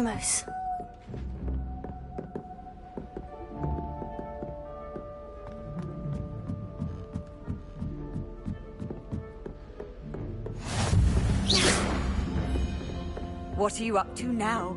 Lumos. What are you up to now?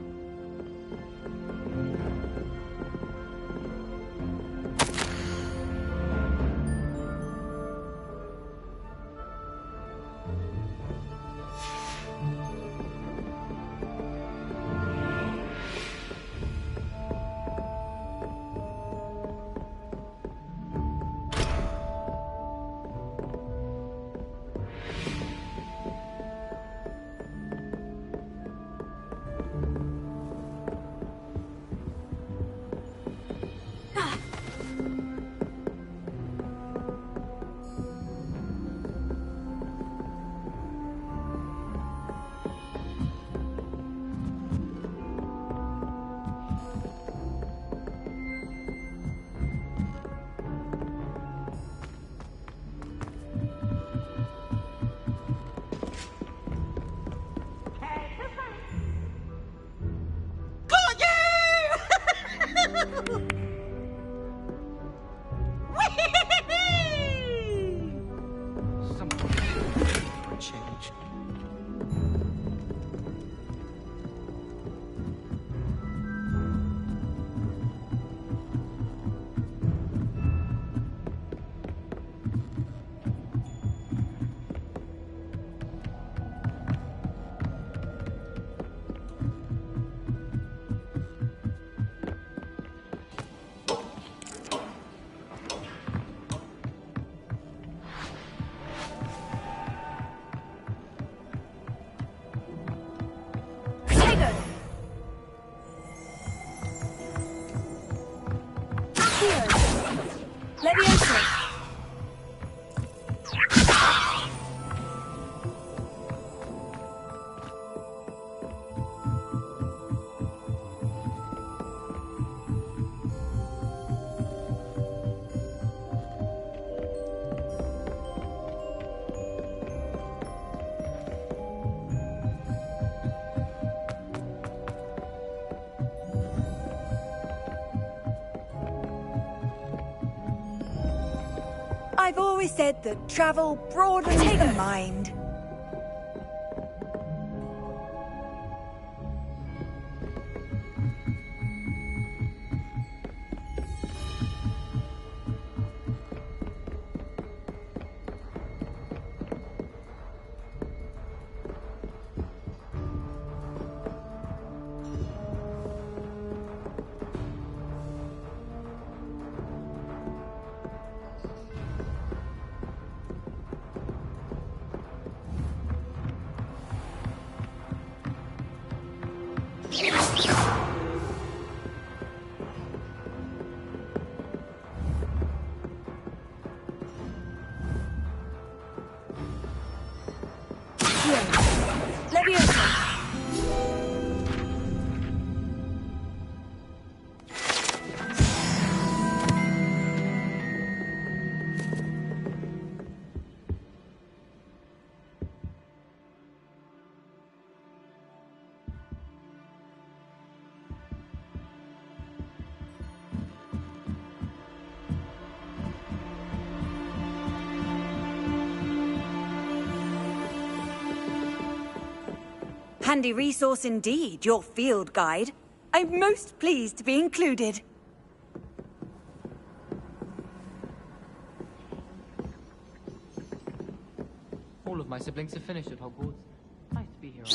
I've always said that travel broadens the mind. Handy resource indeed, your field guide. I'm most pleased to be included. All of my siblings have finished at Hogwarts. Nice to be here.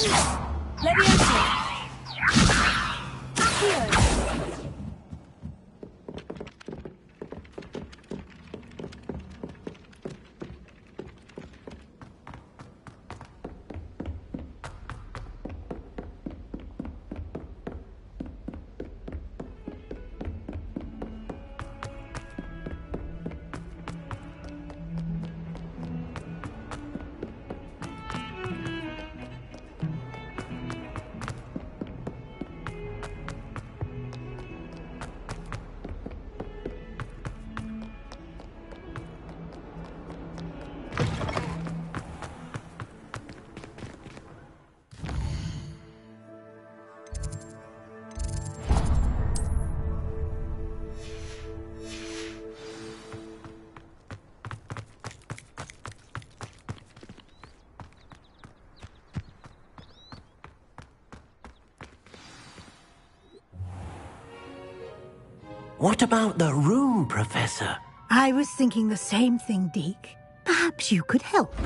What about the room, Professor? I was thinking the same thing, Deke. Perhaps you could help.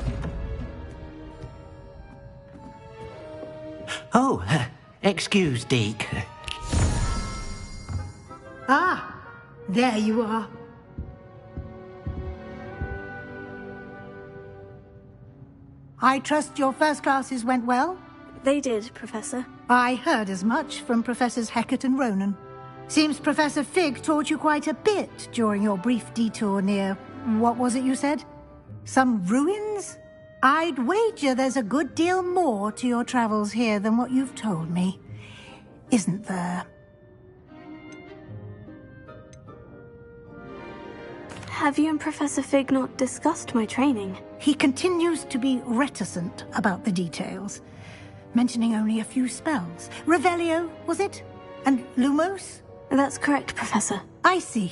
Oh, excuse, Deke. Ah, there you are. I trust your first classes went well? They did, Professor. I heard as much from Professors Hecat and Ronan. Seems Professor Fig taught you quite a bit during your brief detour near... what was it you said? Some ruins? I'd wager there's a good deal more to your travels here than what you've told me. Isn't there? Have you and Professor Fig not discussed my training? He continues to be reticent about the details, mentioning only a few spells. Revelio, was it? And Lumos? That's correct, Professor. I see.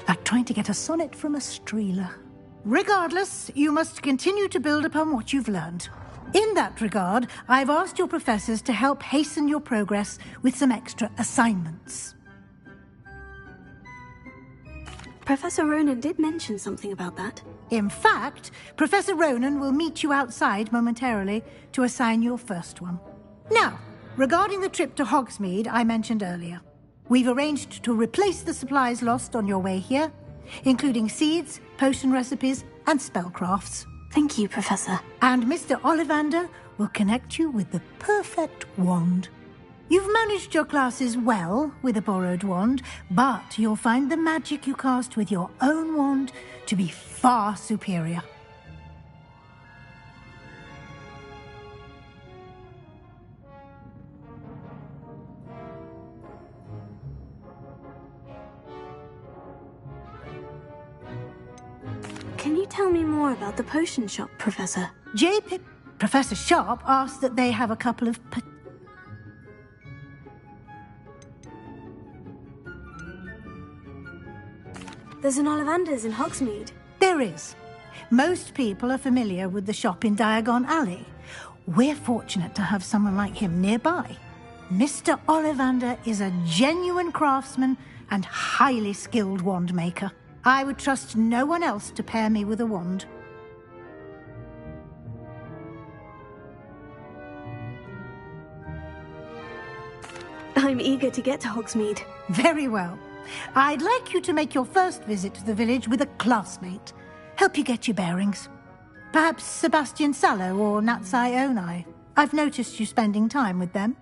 Like trying to get a sonnet from a streeler. Regardless, you must continue to build upon what you've learned. In that regard, I've asked your professors to help hasten your progress with some extra assignments. Professor Ronan did mention something about that. In fact, Professor Ronan will meet you outside momentarily to assign your first one. Now, regarding the trip to Hogsmeade I mentioned earlier, we've arranged to replace the supplies lost on your way here, including seeds, potion recipes, and spellcrafts. Thank you, Professor. And Mr. Ollivander will connect you with the perfect wand. You've managed your classes well with a borrowed wand, but you'll find the magic you cast with your own wand to be far superior. Can you tell me more about the potion shop, Professor? Professor Sharp asked that they have a couple of... There's an Ollivander's in Hogsmeade. There is. Most people are familiar with the shop in Diagon Alley. We're fortunate to have someone like him nearby. Mr. Ollivander is a genuine craftsman and highly skilled wand maker. I would trust no one else to pair me with a wand. I'm eager to get to Hogsmeade. Very well. I'd like you to make your first visit to the village with a classmate. Help you get your bearings. Perhaps Sebastian Sallow or Natsai Onai. I've noticed you spending time with them.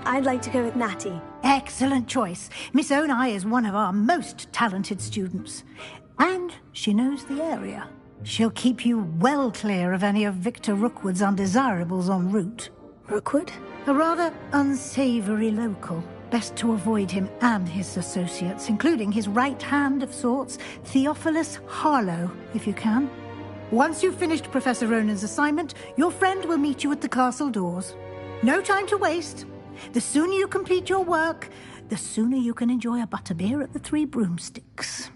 I'd like to go with Natty. Excellent choice. Miss Onai is one of our most talented students. And she knows the area. She'll keep you well clear of any of Victor Rookwood's undesirables en route. Rookwood? A rather unsavory local. Best to avoid him and his associates, including his right hand of sorts, Theophilus Harlow, if you can. Once you've finished Professor Ronan's assignment, your friend will meet you at the castle doors. No time to waste. The sooner you complete your work, the sooner you can enjoy a butterbeer at the Three Broomsticks.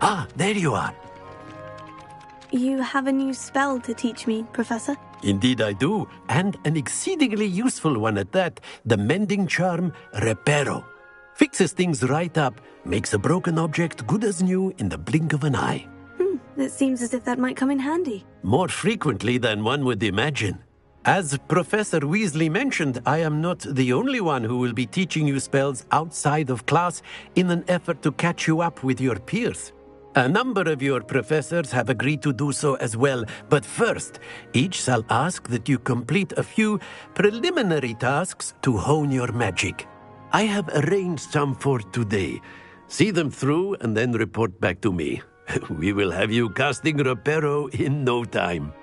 Ah, there you are. You have a new spell to teach me, Professor? Indeed I do, and an exceedingly useful one at that. The mending charm, Reparo. Fixes things right up, makes a broken object good as new in the blink of an eye. It seems as if that might come in handy. More frequently than one would imagine. As Professor Weasley mentioned, I am not the only one who will be teaching you spells outside of class in an effort to catch you up with your peers. A number of your professors have agreed to do so as well, but first, each shall ask that you complete a few preliminary tasks to hone your magic. I have arranged some for today. See them through and then report back to me. We will have you casting Reparo in no time.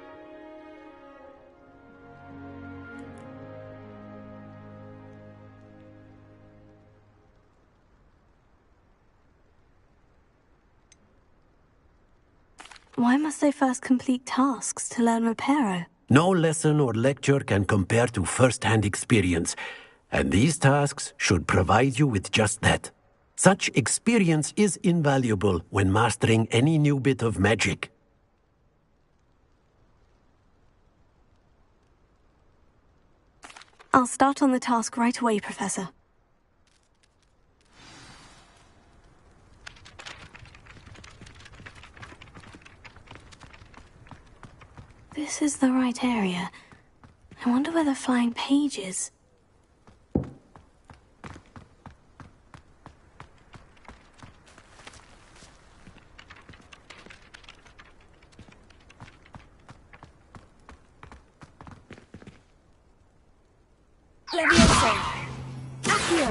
Why must I first complete tasks to learn Reparo? No lesson or lecture can compare to first-hand experience, and these tasks should provide you with just that. Such experience is invaluable when mastering any new bit of magic. I'll start on the task right away, Professor. This is the right area. I wonder where the flying page is. Levioso! Accio!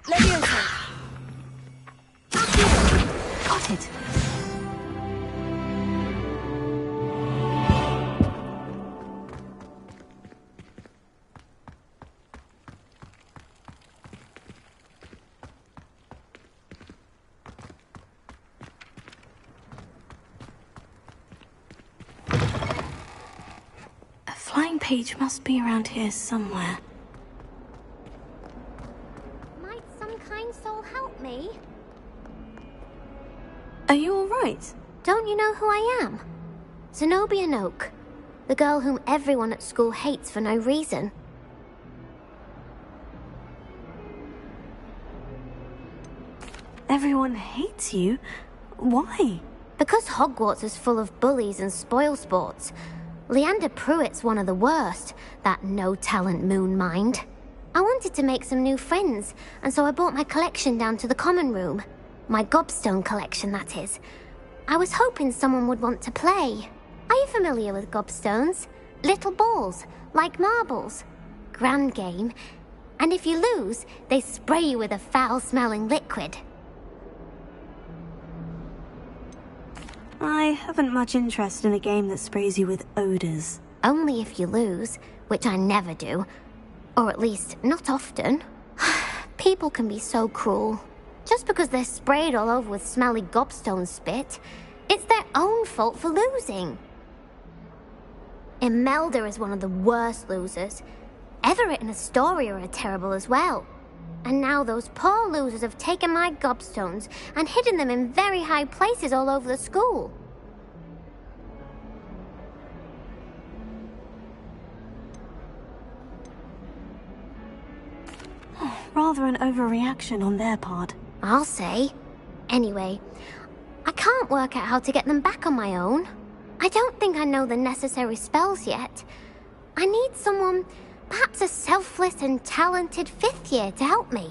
Levioso! Got it. A flying page must be around here somewhere. Might some kind soul help me? Are you all right? Don't you know who I am? Zenobia Noak, the girl whom everyone at school hates for no reason. Everyone hates you? Why? Because Hogwarts is full of bullies and spoilsports. Leander Pruitt's one of the worst, that no-talent moon mind. I wanted to make some new friends, and so I brought my collection down to the common room. My gobstone collection, that is. I was hoping someone would want to play. Are you familiar with gobstones? Little balls, like marbles. Grand game. And if you lose, they spray you with a foul-smelling liquid. I haven't much interest in a game that sprays you with odors. Only if you lose, which I never do. Or at least, not often. People can be so cruel. Just because they're sprayed all over with smelly gobstone spit, it's their own fault for losing. Imelda is one of the worst losers. Everett and Astoria are terrible as well. And now those poor losers have taken my gobstones and hidden them in very high places all over the school. Rather an overreaction on their part. I'll say. Anyway, I can't work out how to get them back on my own. I don't think I know the necessary spells yet. I need someone, perhaps a selfless and talented fifth year to help me.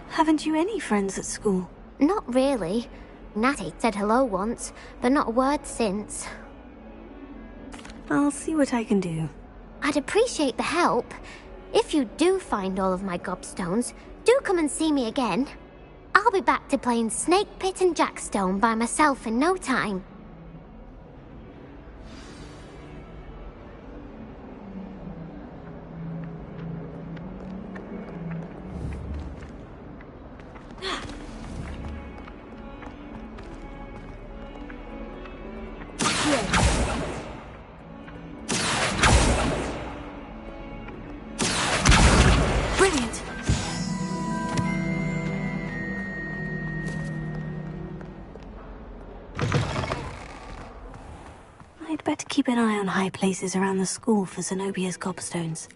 Haven't you any friends at school? Not really. Natty said hello once, but not a word since. I'll see what I can do. I'd appreciate the help. If you do find all of my gobstones, do come and see me again. I'll be back to playing Snake Pit and Jackstone by myself in no time. Brilliant! I'd better keep an eye on high places around the school for Zenobia's gobstones.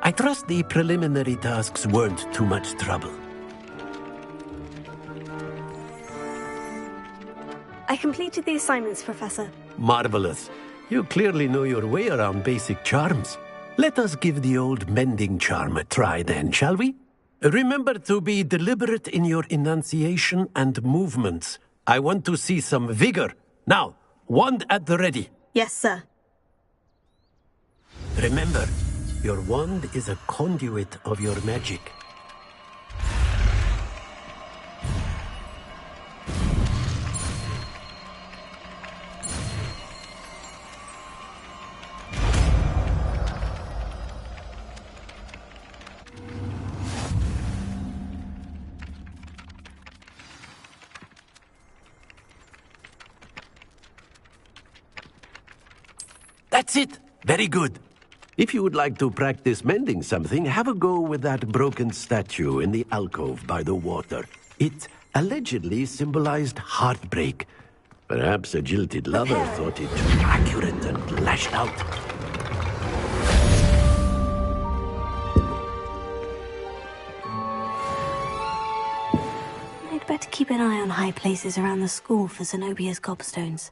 I trust the preliminary tasks weren't too much trouble. I completed the assignments, Professor. Marvelous. You clearly know your way around basic charms. Let us give the old mending charm a try then, shall we? Remember to be deliberate in your enunciation and movements. I want to see some vigor. Now, wand at the ready. Yes, sir. Remember, your wand is a conduit of your magic. That's it! Very good. If you would like to practice mending something, have a go with that broken statue in the alcove by the water. It allegedly symbolized heartbreak. Perhaps a jilted lover thought it too accurate and lashed out. I'd better keep an eye on high places around the school for Zenobia's gobstones.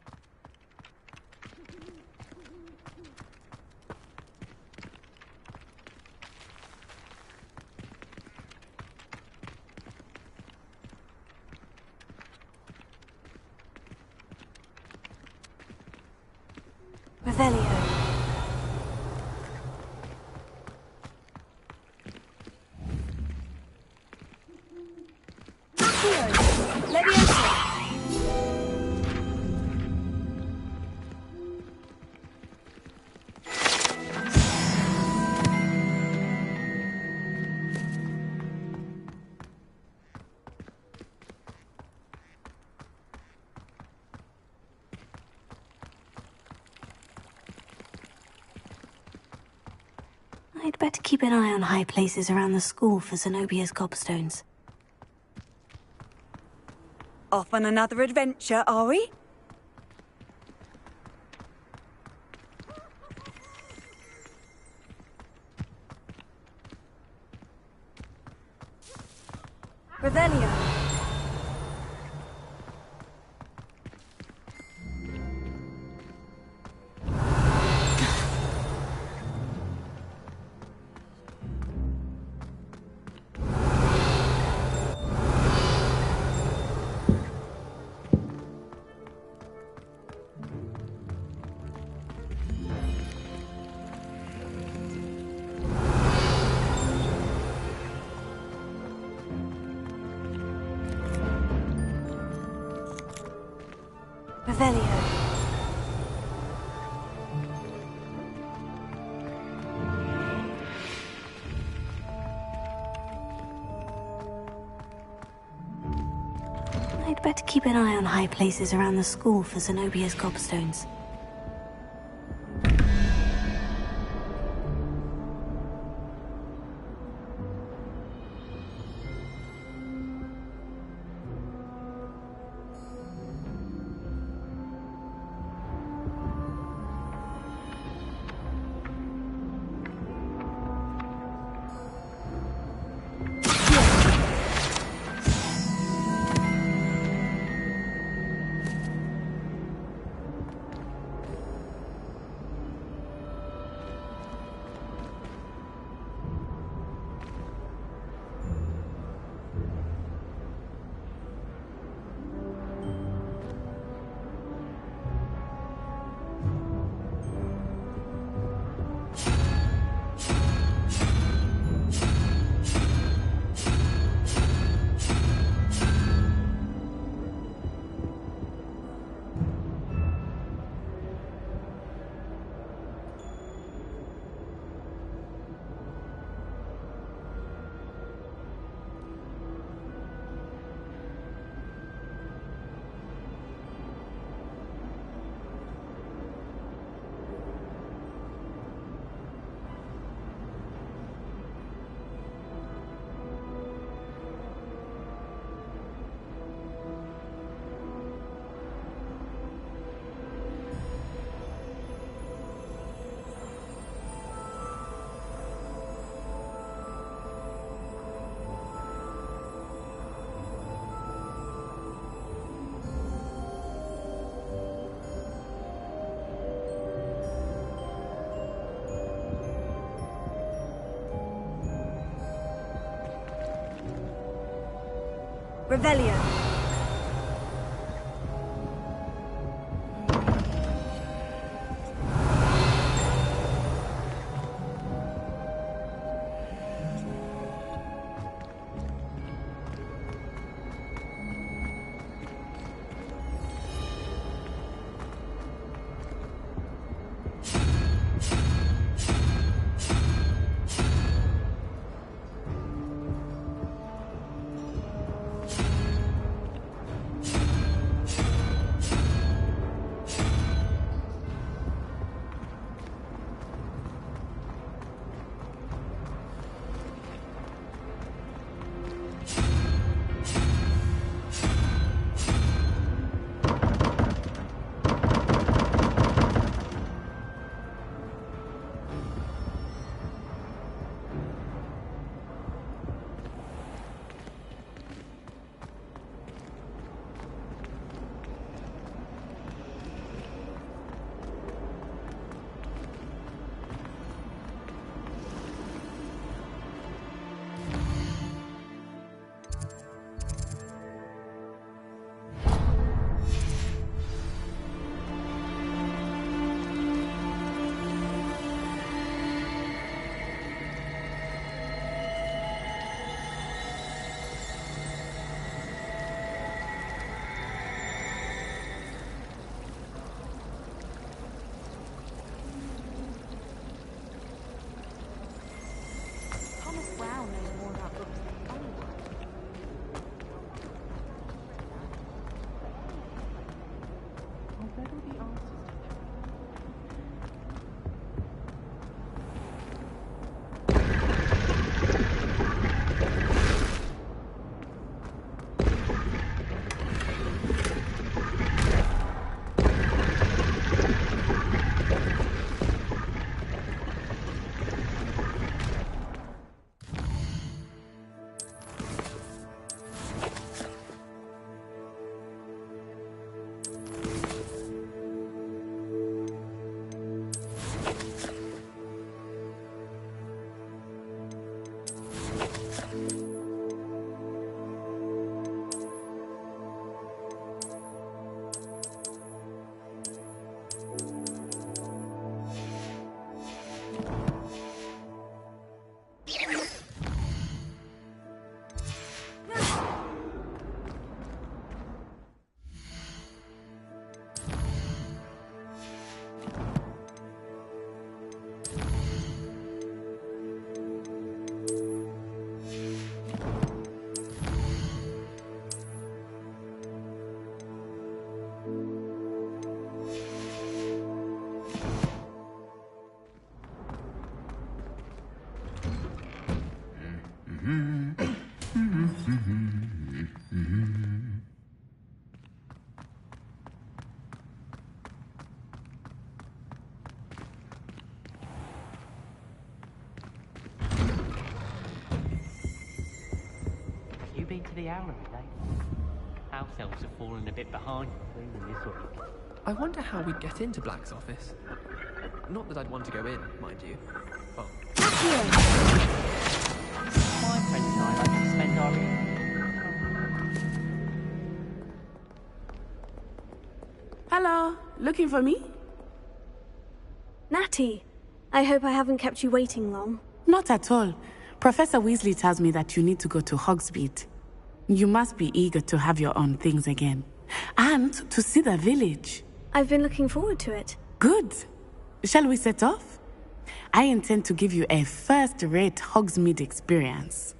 Revelio. I'd better keep an eye on high places around the school for Zenobia's gobstones. Off on another adventure, are we? Revelio. Revelio. I'd better keep an eye on high places around the school for Zenobia's gobstones. Revelio. Been to the Owlery lately? House elves have fallen a bit behind cleaning this week. I wonder how we'd get into Black's office. Not that I'd want to go in, mind you. Oh. My friends and I like to spend our evenings. Hello, looking for me? Natty, I hope I haven't kept you waiting long. Not at all. Professor Weasley tells me that you need to go to Hogsmeade. You must be eager to have your own things again. And to see the village. I've been looking forward to it. Good. Shall we set off? I intend to give you a first-rate Hogsmeade experience.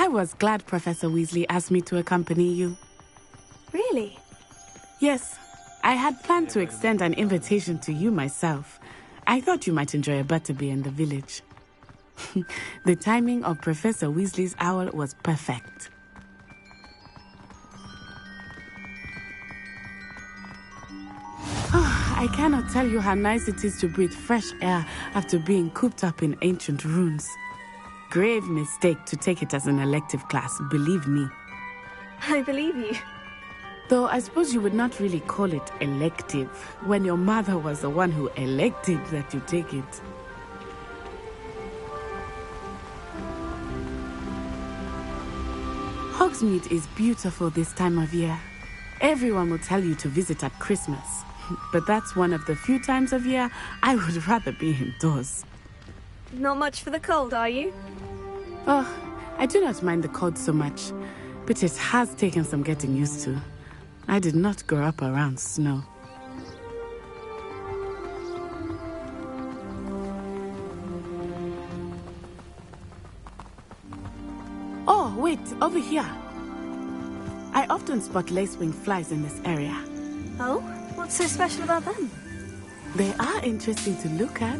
I was glad Professor Weasley asked me to accompany you. Really? Yes. I had planned to extend an invitation to you myself. I thought you might enjoy a butterbeer in the village. The timing of Professor Weasley's owl was perfect. I cannot tell you how nice it is to breathe fresh air after being cooped up in ancient ruins. Grave mistake to take it as an elective class, believe me. I believe you. Though I suppose you would not really call it elective when your mother was the one who elected that you take it. Hogsmeade is beautiful this time of year. Everyone will tell you to visit at Christmas, but that's one of the few times of year I would rather be indoors. Not much for the cold, are you? Oh, I do not mind the cold so much, but it has taken some getting used to. I did not grow up around snow. Oh, wait, over here. I often spot lacewing flies in this area. Oh? What's so special about them? They are interesting to look at,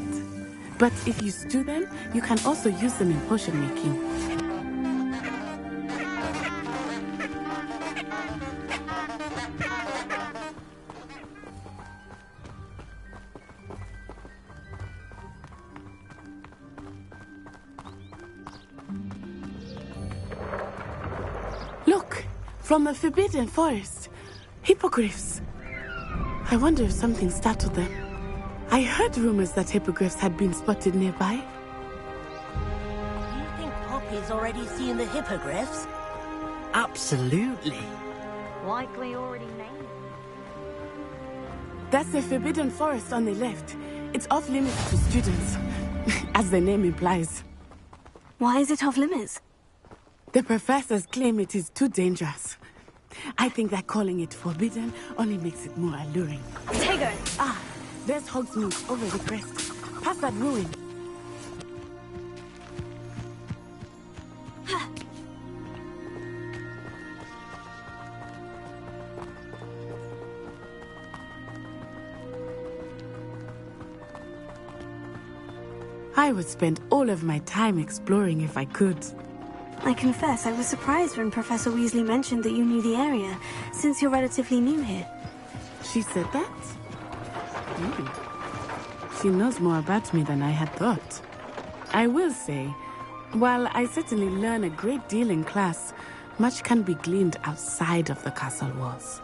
but if you stew them, you can also use them in potion making. Look, from the Forbidden Forest, hippogriffs. I wonder if something startled them. I heard rumors that hippogriffs had been spotted nearby. You think Poppy's already seen the hippogriffs? Absolutely. Likely already named. That's the Forbidden Forest on the left. It's off limits to students, as the name implies. Why is it off limits? The professors claim it is too dangerous. I think that calling it forbidden only makes it more alluring. Tego! Ah, there's Hogsmeade over the crest. Past that ruin. I would spend all of my time exploring if I could. I confess I was surprised when Professor Weasley mentioned that you knew the area, since you're relatively new here. She said that? She knows more about me than I had thought. I will say, while I certainly learn a great deal in class, much can be gleaned outside of the castle walls.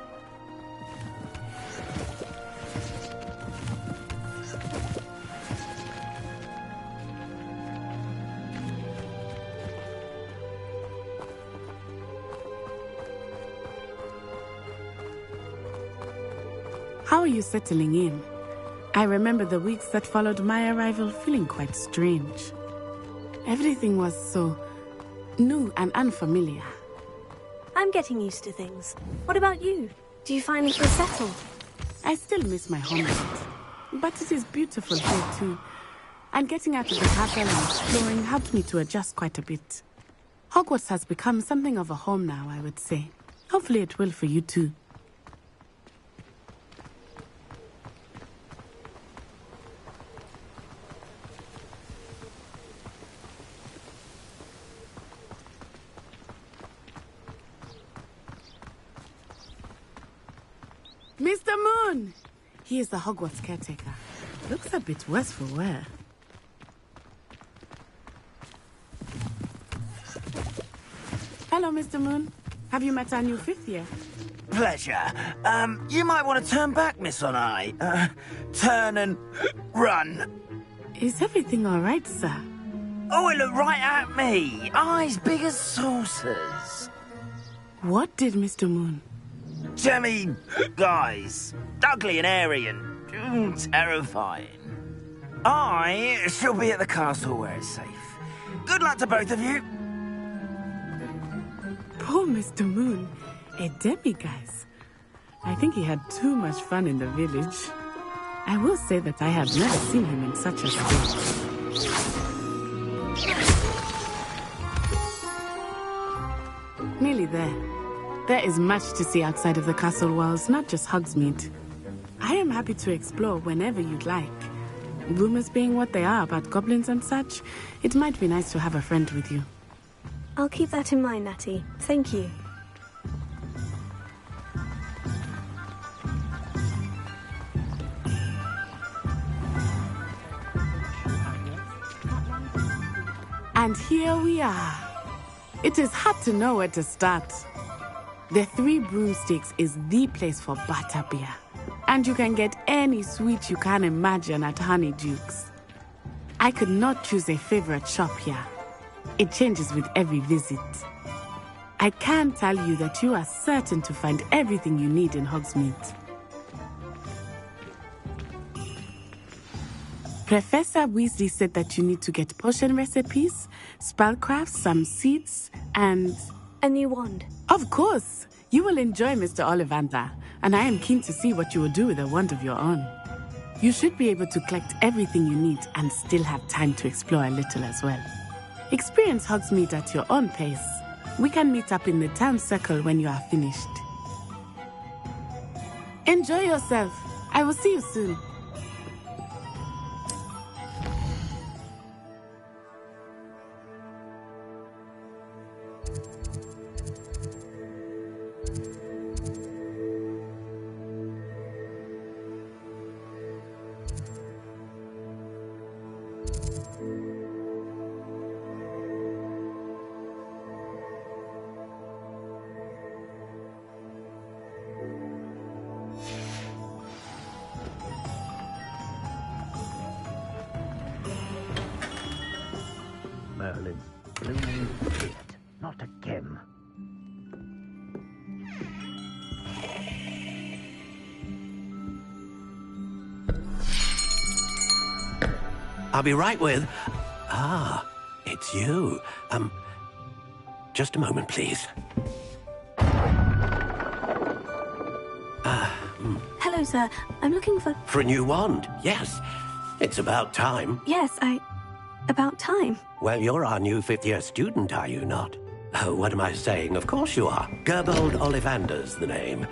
How are you settling in? I remember the weeks that followed my arrival feeling quite strange. Everything was so new and unfamiliar. I'm getting used to things. What about you? Do you finally feel settled? I still miss my homeland, but it is beautiful here too. And getting out of the castle and exploring helped me to adjust quite a bit. Hogwarts has become something of a home now, I would say. Hopefully it will for you too. Mr. Moon! He is the Hogwarts caretaker. Looks a bit worse for wear. Hello, Mr. Moon. Have you met our new fifth year? Pleasure. You might want to turn back, Miss Onai. Turn and run. Is everything all right, sir? Oh, it looked right at me. Eyes big as saucers. What did Mr. Moon? Jemmy, guys. Ugly and airy and terrifying. I shall be at the castle where it's safe. Good luck to both of you. Poor Mr. Moon. A demiguise. I think he had too much fun in the village. I will say that I have never seen him in such a state. Nearly there. There is much to see outside of the castle walls, not just Hogsmeade. I am happy to explore whenever you'd like. Rumors being what they are about goblins and such, it might be nice to have a friend with you. I'll keep that in mind, Natty. Thank you. And here we are. It is hard to know where to start. The Three Broomsticks is the place for butterbeer. And you can get any sweet you can imagine at Honeydukes. I could not choose a favorite shop here. It changes with every visit. I can tell you that you are certain to find everything you need in Hogsmeade. Professor Weasley said that you need to get potion recipes, spellcrafts, some seeds, and... a new wand. Of course! You will enjoy Mr. Ollivander, and I am keen to see what you will do with a wand of your own. You should be able to collect everything you need and still have time to explore a little as well. Experience Hogsmeade at your own pace. We can meet up in the town circle when you are finished. Enjoy yourself. I will see you soon. Merlin, blue idiot. Not again. I'll be right with... Ah, it's you. Just a moment, please. Hello, sir. I'm looking for... For a new wand, yes. It's about time. Yes, about time. Well, you're our new fifth-year student, are you not? Oh, what am I saying? Of course you are. Gerbold Ollivander's the name.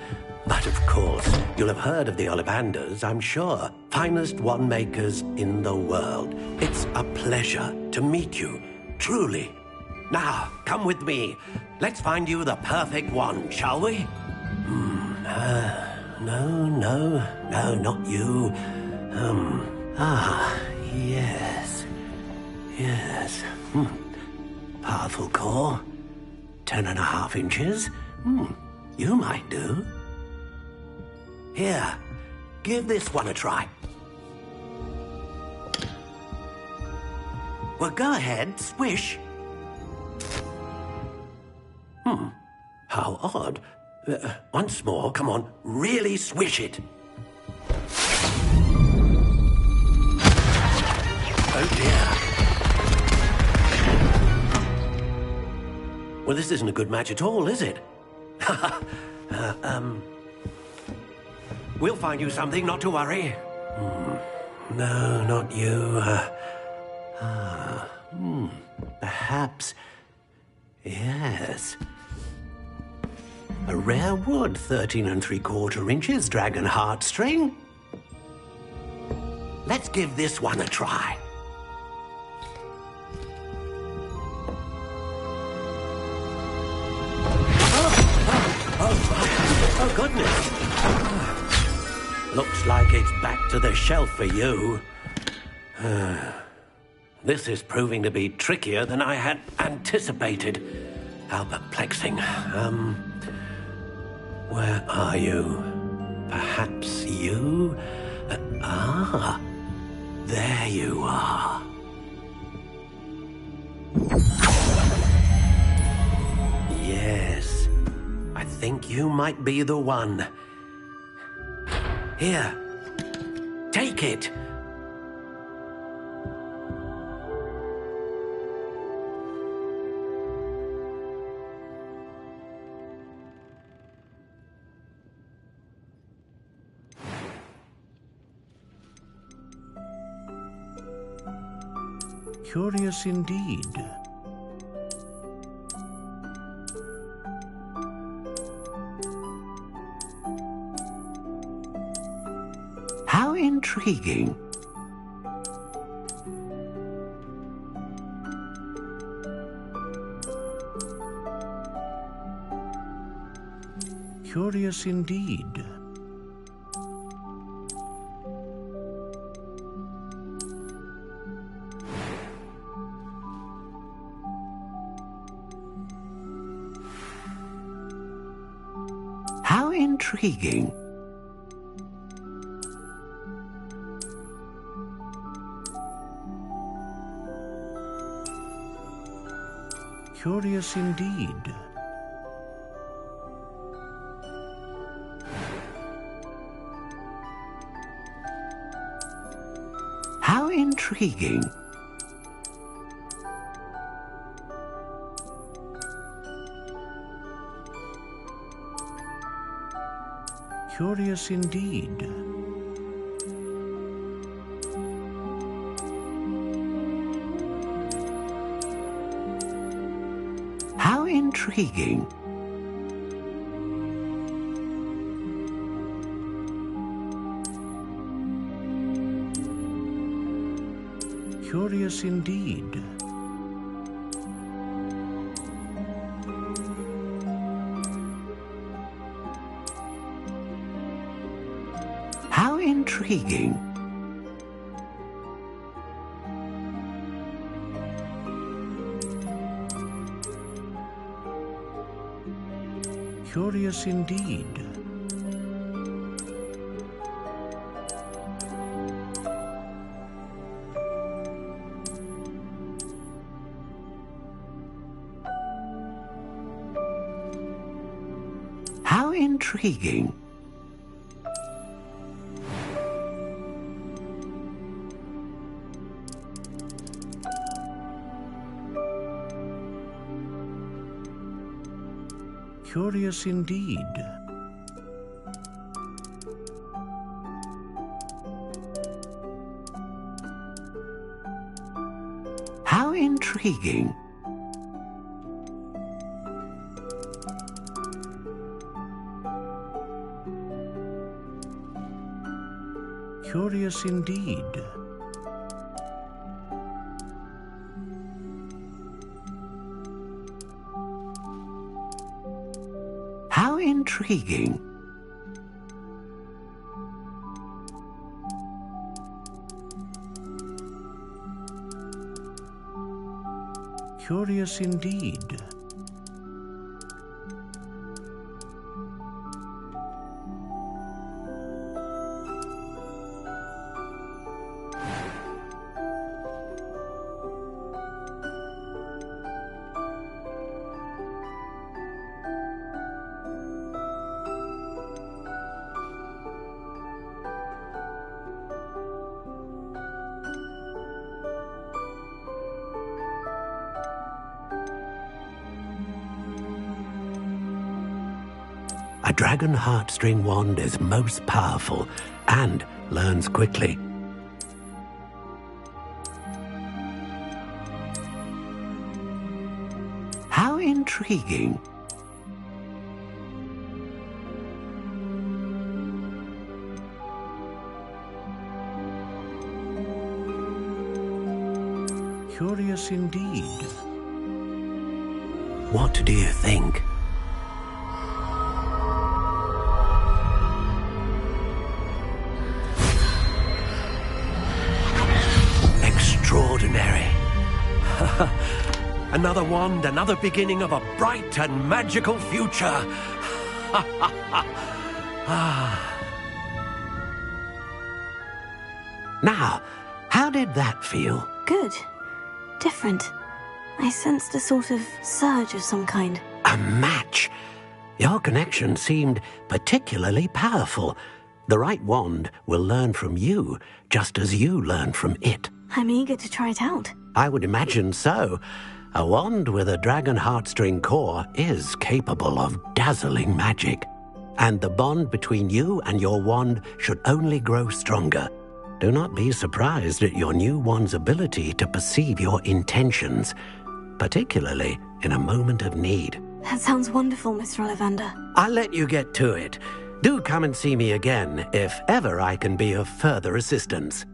But of course, you'll have heard of the Ollivanders, I'm sure. Finest wand makers in the world. It's a pleasure to meet you, truly. Now, come with me. Let's find you the perfect wand, shall we? No, not you. Yes. Powerful core. 10.5 inches. You might do. Here, give this one a try. Well, go ahead, swish. How odd. Once more, come on, really swish it. Oh dear. Well, this isn't a good match at all, is it? We'll find you something, not to worry. No, not you. Perhaps... Yes. A rare wood, 13 3/4 inches, dragon heartstring. Let's give this one a try. Oh, goodness. Looks like it's back to the shelf for you. This is proving to be trickier than I had anticipated. How perplexing. Where are you? Perhaps you? There you are. Yes, I think you might be the one. Here, take it. Curious indeed. How intriguing. Curious indeed. intriguing. Curious indeed. How intriguing. Curious indeed. How intriguing. Curious indeed. How intriguing. Curious indeed. How intriguing. Curious indeed. How intriguing. Curious indeed. How intriguing. Curious indeed. A dragon heartstring wand is most powerful and learns quickly. How intriguing. Curious indeed. What do you think? Extraordinary. Another wand, another beginning of a bright and magical future. Now, how did that feel? Good. Different. I sensed a sort of surge of some kind. A match. Your connection seemed particularly powerful. The right wand will learn from you, just as you learn from it. I'm eager to try it out. I would imagine so. A wand with a dragon heartstring core is capable of dazzling magic. And the bond between you and your wand should only grow stronger. Do not be surprised at your new wand's ability to perceive your intentions, particularly in a moment of need. That sounds wonderful, Mr. Ollivander. I'll let you get to it. Do come and see me again if ever I can be of further assistance.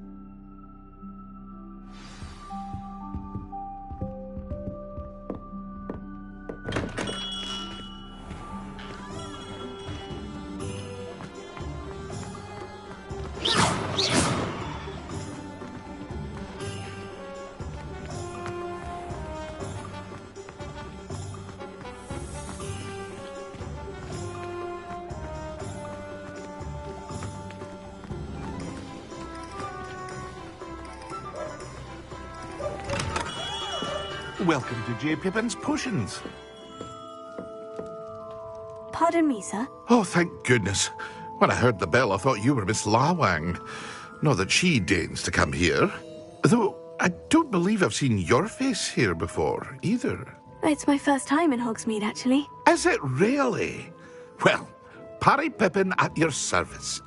Welcome to J. Pippin's Potions. Pardon me, sir. Oh, thank goodness. When I heard the bell, I thought you were Miss Lawang. Not that she deigns to come here. Though, I don't believe I've seen your face here before, either. It's my first time in Hogsmeade, actually. Is it really? Well, Parry Pippin at your service.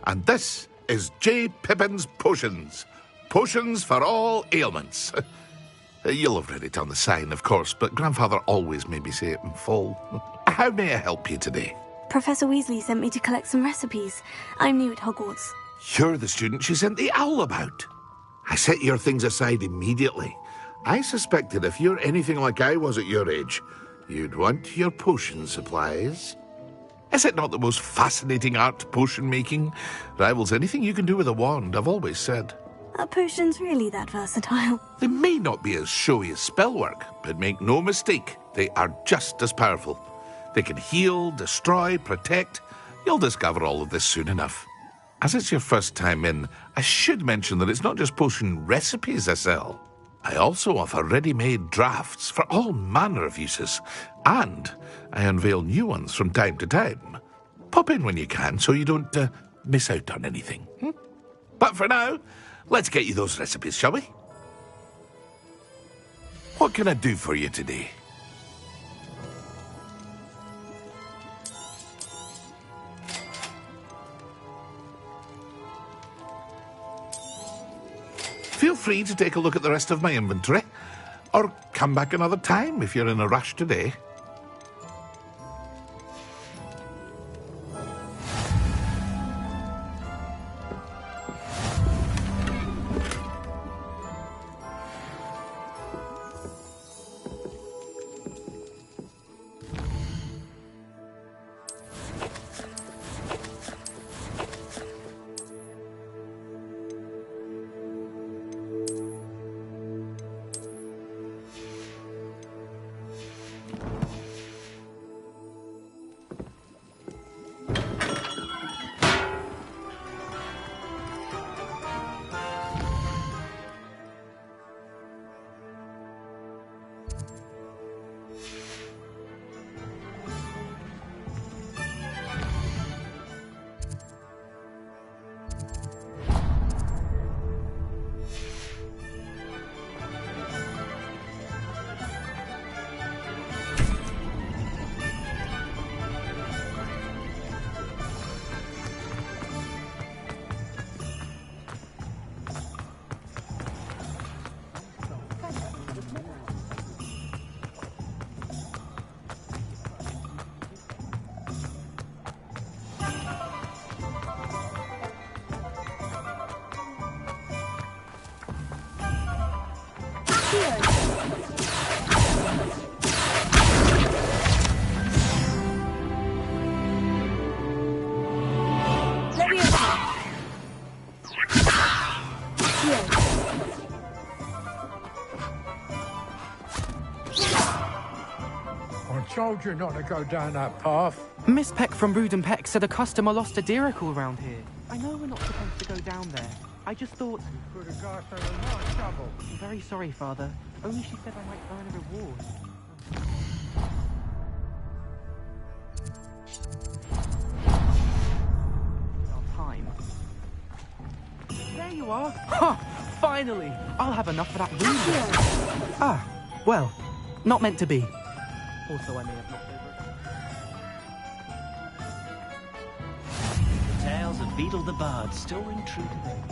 And this is J. Pippin's Potions. Potions for all ailments. You'll have read it on the sign, of course, but Grandfather always made me say it in full. How may I help you today? Professor Weasley sent me to collect some recipes. I'm new at Hogwarts. You're the student she sent the owl about. I set your things aside immediately. I suspected if you're anything like I was at your age, you'd want your potion supplies. Is it not the most fascinating art, potion making? Rivals anything you can do with a wand, I've always said. Are potions really that versatile? They may not be as showy as spellwork, but make no mistake, they are just as powerful. They can heal, destroy, protect. You'll discover all of this soon enough. As it's your first time in, I should mention that it's not just potion recipes I sell. I also offer ready-made drafts for all manner of uses, and I unveil new ones from time to time. Pop in when you can so you don't miss out on anything. But for now, let's get you those recipes, shall we? What can I do for you today? Feel free to take a look at the rest of my inventory, or come back another time if you're in a rush today. Told you not to go down that path. Miss Peck from Brood and Peck said a customer lost a deeracle around here. I know we're not supposed to go down there. I just thought... You could have got her in more trouble. I'm very sorry, Father. Only she said I might earn a reward. Our time. There you are. Ha! Finally! I'll have enough for that room. Ah, well, not meant to be. Also, I may have knocked over it. The tales of Beetle the Bard still ring true today.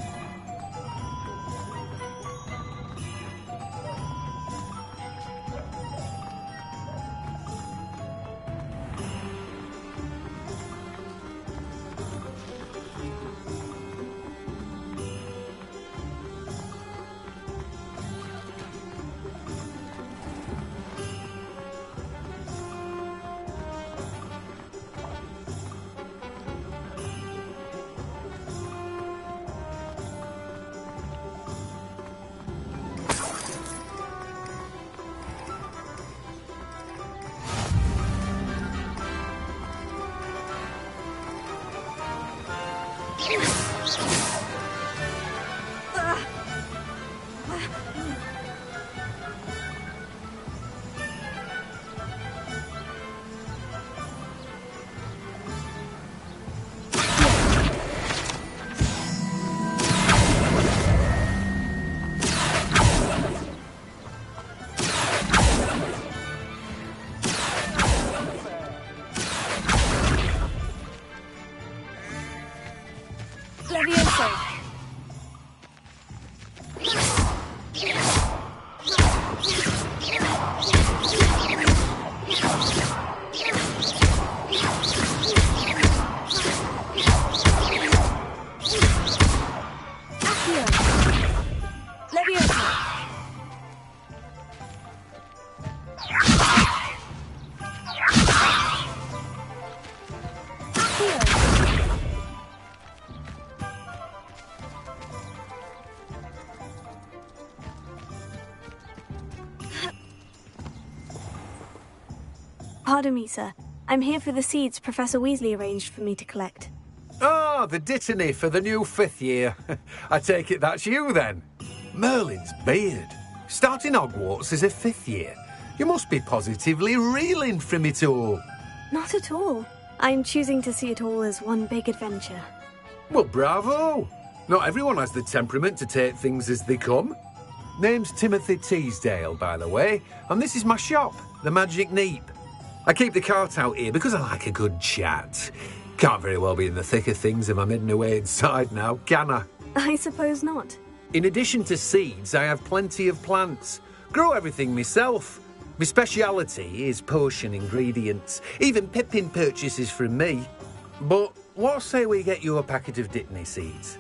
Pardon me, sir. I'm here for the seeds Professor Weasley arranged for me to collect. Oh, the dittany for the new 5th year. I take it that's you, then. Merlin's beard. Starting Hogwarts as a 5th year. You must be positively reeling from it all. Not at all. I'm choosing to see it all as one big adventure. Well, bravo. Not everyone has the temperament to take things as they come. Name's Timothy Teasdale, by the way, and this is my shop, the Magic Neep. I keep the cart out here because I like a good chat. Can't very well be in the thick of things if I'm hidden away inside now, can I? I suppose not. In addition to seeds, I have plenty of plants. Grow everything myself. My speciality is potion ingredients. Even Pippin purchases from me. But what say we get you a packet of Dittany seeds?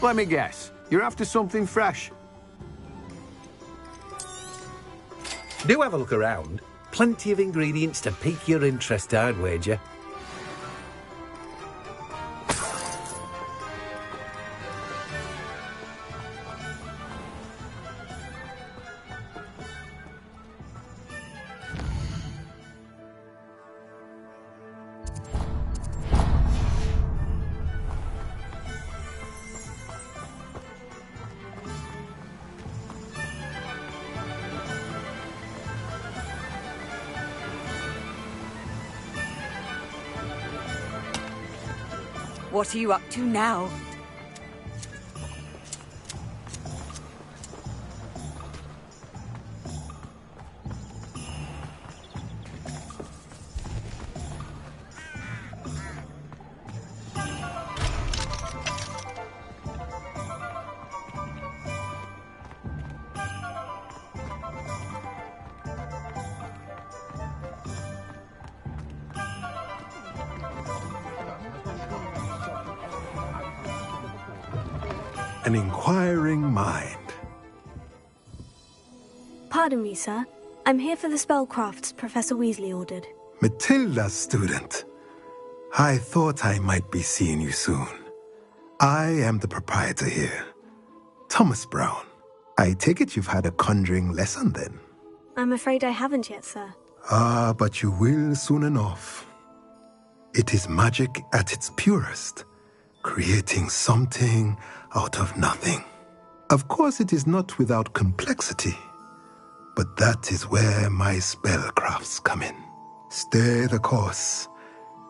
Let me guess. You're after something fresh. Do have a look around. Plenty of ingredients to pique your interest, I'd wager. What are you up to now? An inquiring mind. Pardon me, sir. I'm here for the spellcrafts Professor Weasley ordered. Matilda's student. I thought I might be seeing you soon. I am the proprietor here, Thomas Brown. I take it you've had a conjuring lesson then? I'm afraid I haven't yet, sir. Ah, but you will soon enough. It is magic at its purest, creating something out of nothing. Of course, it is not without complexity, but that is where my spellcrafts come in. Stay the course,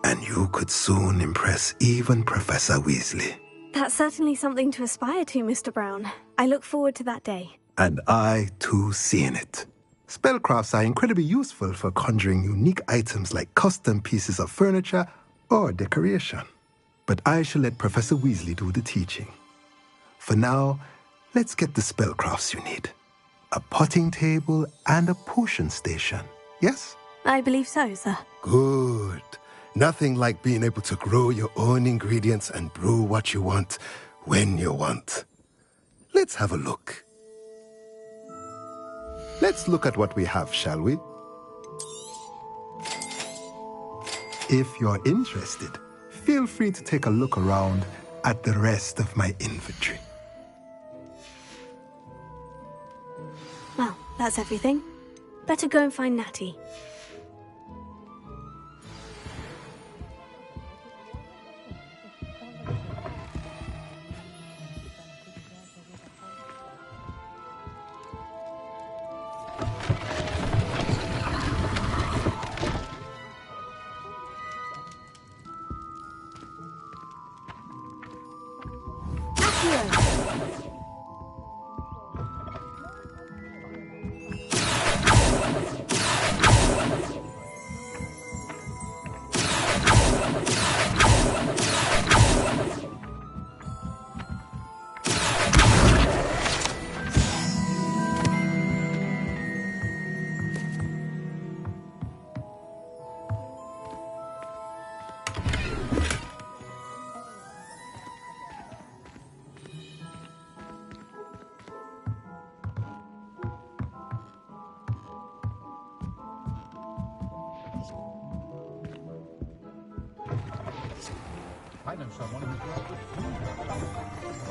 and you could soon impress even Professor Weasley. That's certainly something to aspire to, Mr. Brown. I look forward to that day. And I, too, seeing it. Spellcrafts are incredibly useful for conjuring unique items like custom pieces of furniture or decoration. But I shall let Professor Weasley do the teaching. For now, let's get the spellcrafts you need. A potting table and a potion station, yes? I believe so, sir. Good. Nothing like being able to grow your own ingredients and brew what you want when you want. Let's have a look. Let's look at what we have, shall we? If you're interested, feel free to take a look around at the rest of my inventory. Well, that's everything. Better go and find Natty. I know someone who's got the food.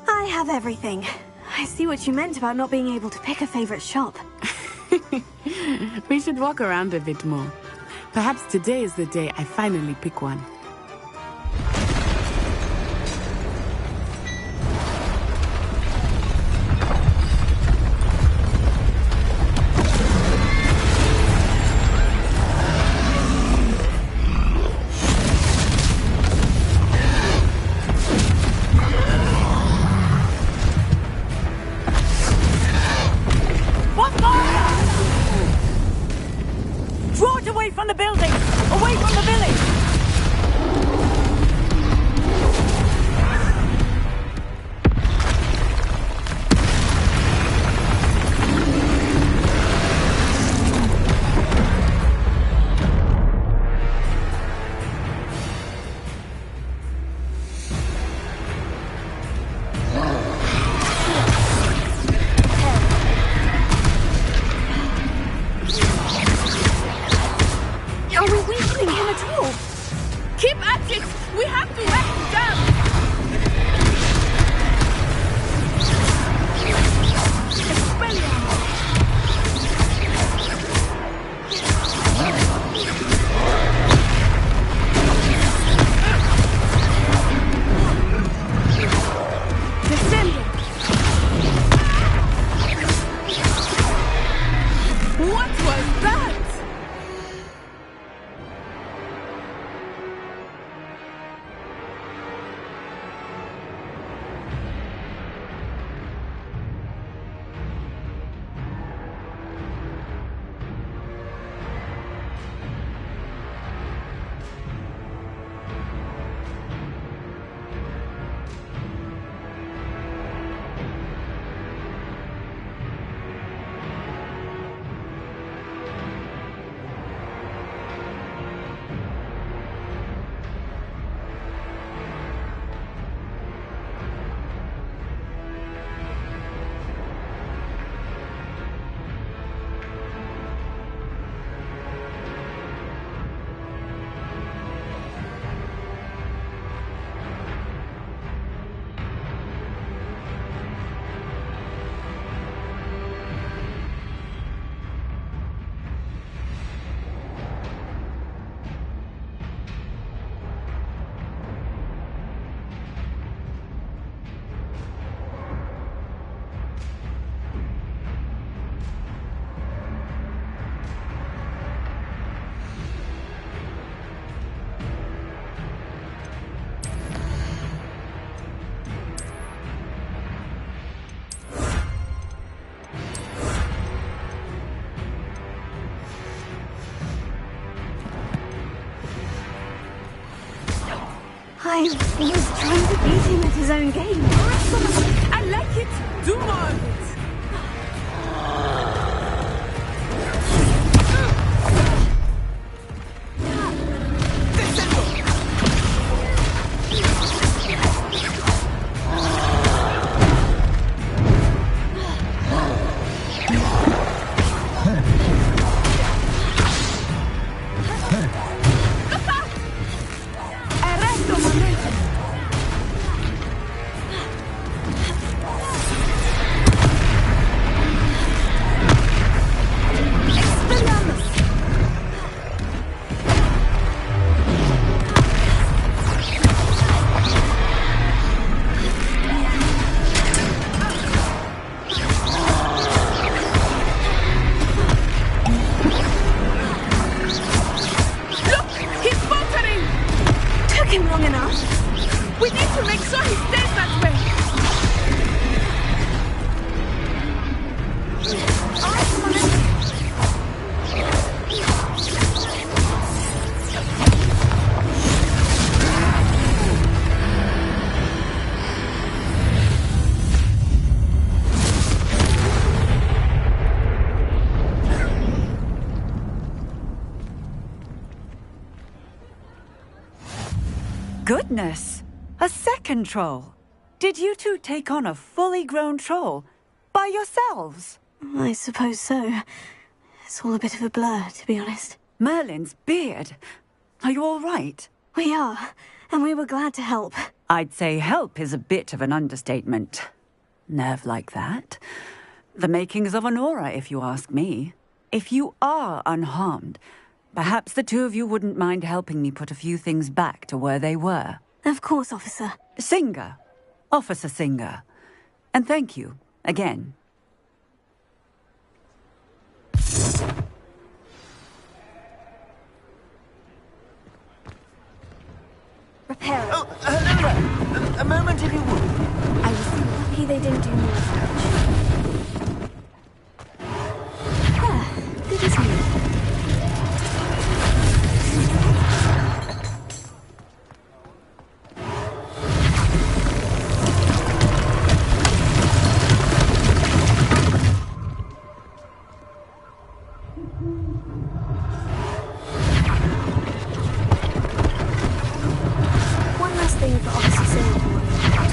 I have everything. I see what you meant about not being able to pick a favorite shop. We should walk around a bit more. Perhaps today is the day I finally pick one. Draw it away from the building! Away from the village! Are we weakening him at all? Keep at it! We have to wear him down! What was that? I was trying to beat him at his own game. I like it! Do more of it! Goodness! A second troll! Did you two take on a fully grown troll? By yourselves? I suppose so. It's all a bit of a blur, to be honest. Merlin's beard. Are you all right? We are, and we were glad to help. I'd say help is a bit of an understatement. Nerve like that. The makings of an aura, if you ask me. If you are unharmed, perhaps the two of you wouldn't mind helping me put a few things back to where they were. Of course, officer. Singer. Officer Singer. And thank you, again. Repair it. Oh, hello there. A moment, if you would. I was so lucky they didn't do more damage. Ah, good as new. One last thing for Officer Singer to worry about.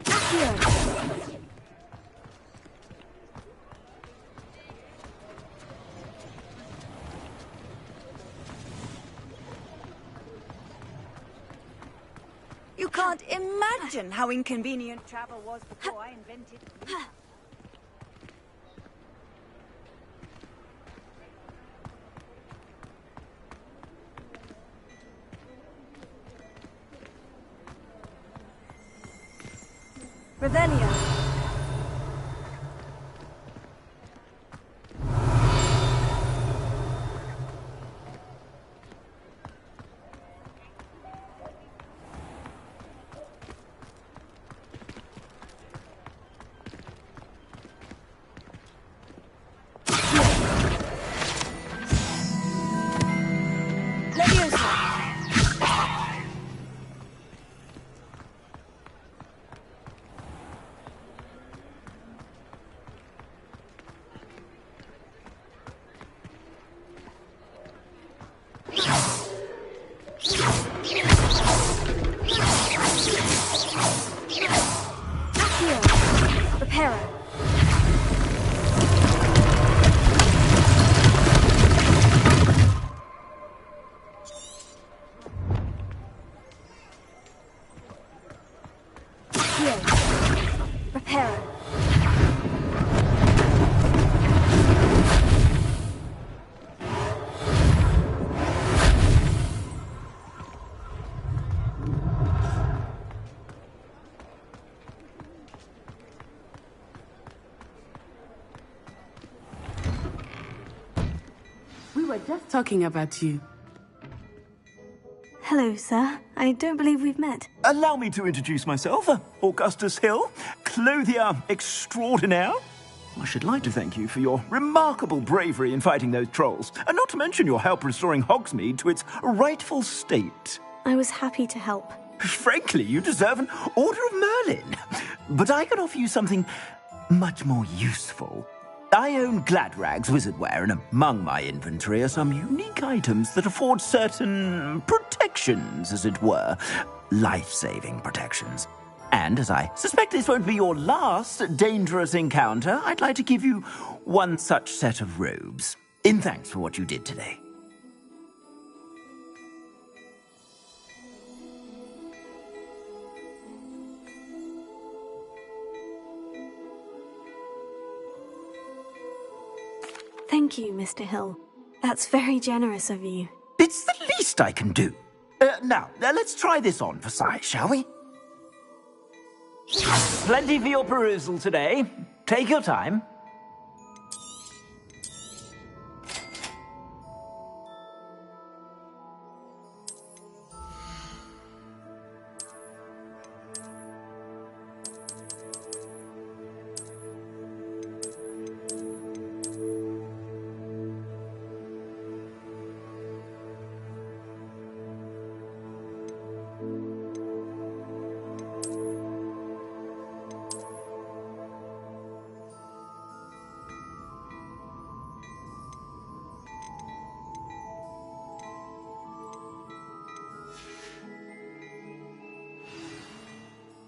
Repair it. You can't imagine how inconvenient travel was before I invented the leap. Revelio. Reparo. Reparo. We were just talking about you. Hello, sir. I don't believe we've met. Allow me to introduce myself. Augustus Hill, clothier extraordinaire. I should like to thank you for your remarkable bravery in fighting those trolls, and not to mention your help restoring Hogsmeade to its rightful state. I was happy to help. Frankly, you deserve an Order of Merlin. But I can offer you something much more useful. I own Gladrag's wizardware, and among my inventory are some unique items that afford certain protections, as it were. Life-saving protections. And as I suspect this won't be your last dangerous encounter, I'd like to give you one such set of robes, in thanks for what you did today. Thank you, Mr. Hill. That's very generous of you. It's the least I can do. Now, let's try this on for size, shall we? Plenty for your perusal today. Take your time.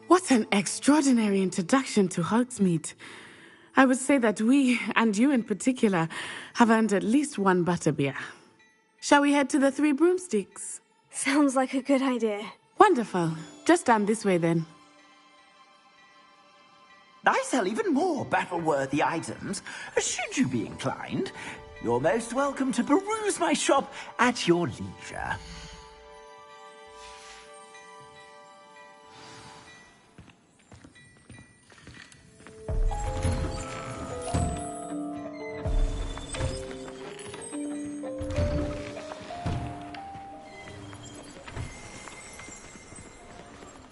What an extraordinary introduction to Hogsmeade. I would say that we, and you in particular, have earned at least one butterbeer. Shall we head to the Three Broomsticks? Sounds like a good idea. Wonderful. Just down this way then. I sell even more battle-worthy items. Should you be inclined, you're most welcome to peruse my shop at your leisure.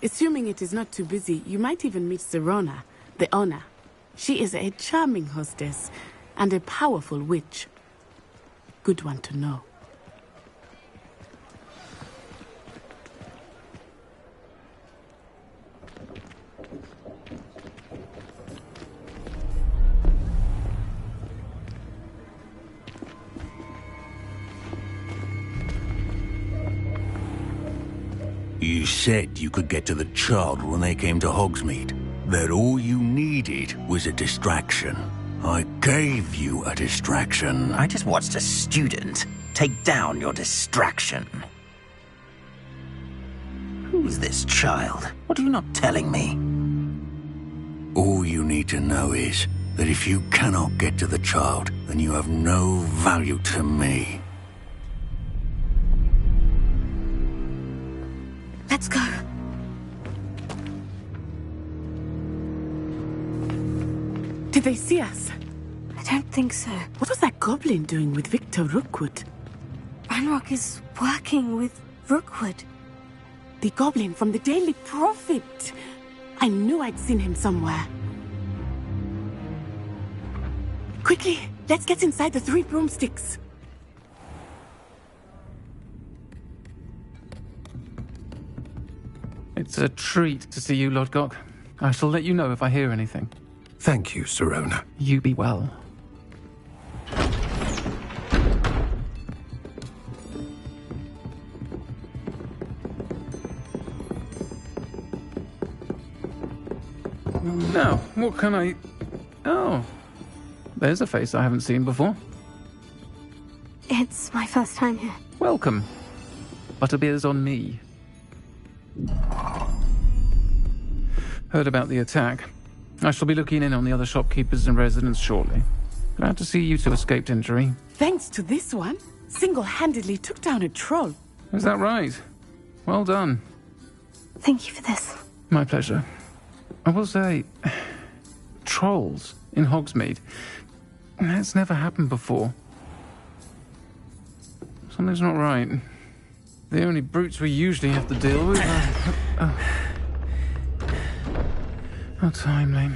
Assuming it is not too busy, you might even meet Sirona, the owner. She is a charming hostess and a powerful witch. Good one to know. You said you could get to the child when they came to Hogsmeade. That all you needed was a distraction. I gave you a distraction. I just watched a student take down your distraction. Who's this child? What are you not telling me? All you need to know is that if you cannot get to the child, then you have no value to me. Let's go. Did they see us? I don't think so. What was that goblin doing with Victor Rookwood? Ranrock is working with Rookwood. The goblin from the Daily Prophet. I knew I'd seen him somewhere. Quickly, let's get inside the Three Broomsticks. It's a treat to see you, Lodgok. I shall let you know if I hear anything. Thank you, Sirona. You be well. Now, what can I... Oh, there's a face I haven't seen before. It's my first time here. Welcome. Butterbeer's on me. Heard about the attack. I shall be looking in on the other shopkeepers and residents shortly. Glad to see you two escaped injury. Thanks to this one, single-handedly took down a troll. Is that right? Well done. Thank you for this. My pleasure. I will say, trolls in Hogsmeade. That's never happened before. Something's not right. The only brutes we usually have to deal with are... How timely.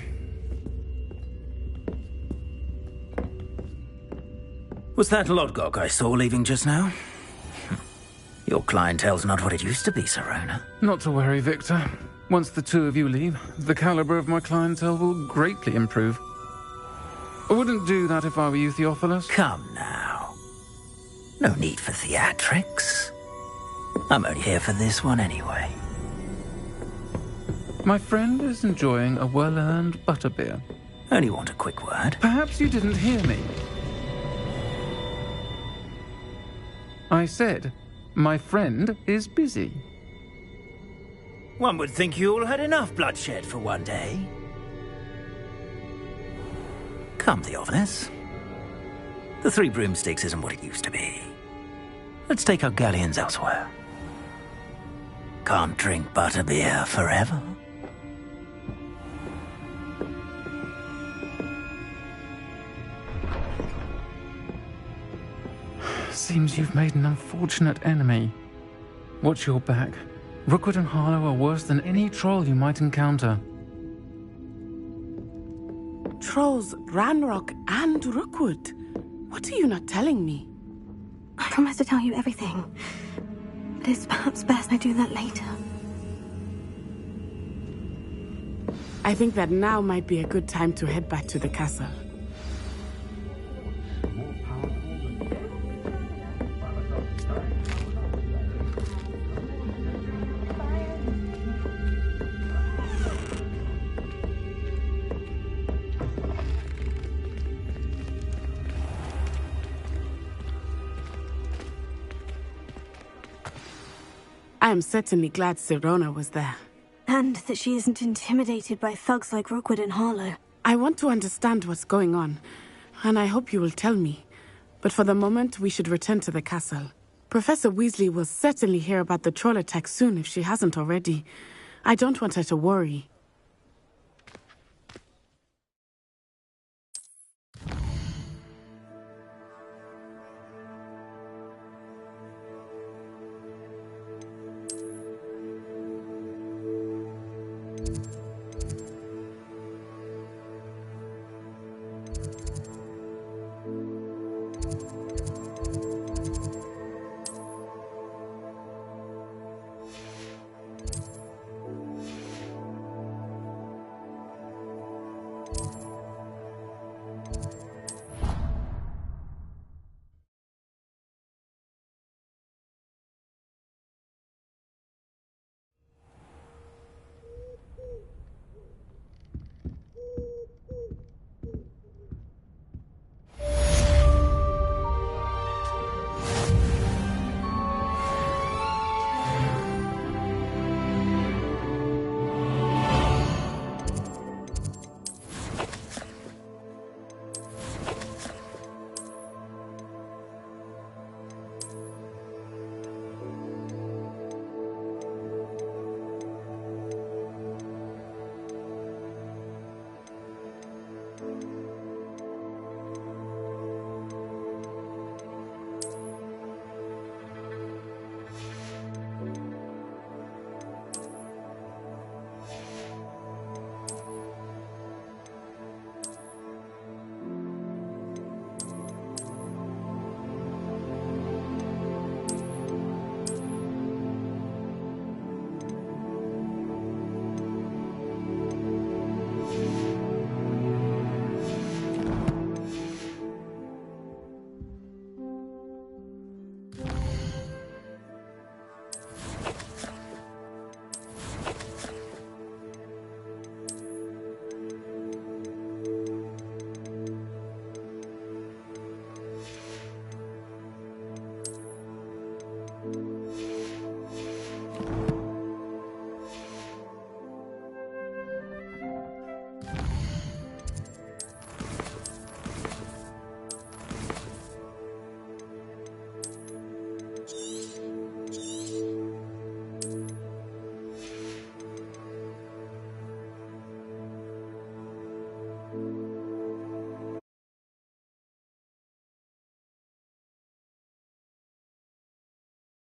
Was that Lodgok I saw leaving just now? Your clientele's not what it used to be, Sirona. Not to worry, Victor. Once the two of you leave, the caliber of my clientele will greatly improve. I wouldn't do that if I were you, Theophilus. Come now. No need for theatrics. I'm only here for this one anyway. My friend is enjoying a well-earned butterbeer. Only want a quick word. Perhaps you didn't hear me. I said, my friend is busy. One would think you all had enough bloodshed for one day. Come, Theophilus. The Three Broomsticks isn't what it used to be. Let's take our galleons elsewhere. Can't drink butterbeer forever. Seems you've made an unfortunate enemy. Watch your back. Rookwood and Harlow are worse than any troll you might encounter. Trolls, Ranrock, and Rookwood. What are you not telling me? I promise to tell you everything. But it's perhaps best I do that later. I think that now might be a good time to head back to the castle. I am certainly glad Sirona was there. And that she isn't intimidated by thugs like Rookwood and Harlow. I want to understand what's going on, and I hope you will tell me. But for the moment, we should return to the castle. Professor Weasley will certainly hear about the troll attack soon if she hasn't already. I don't want her to worry.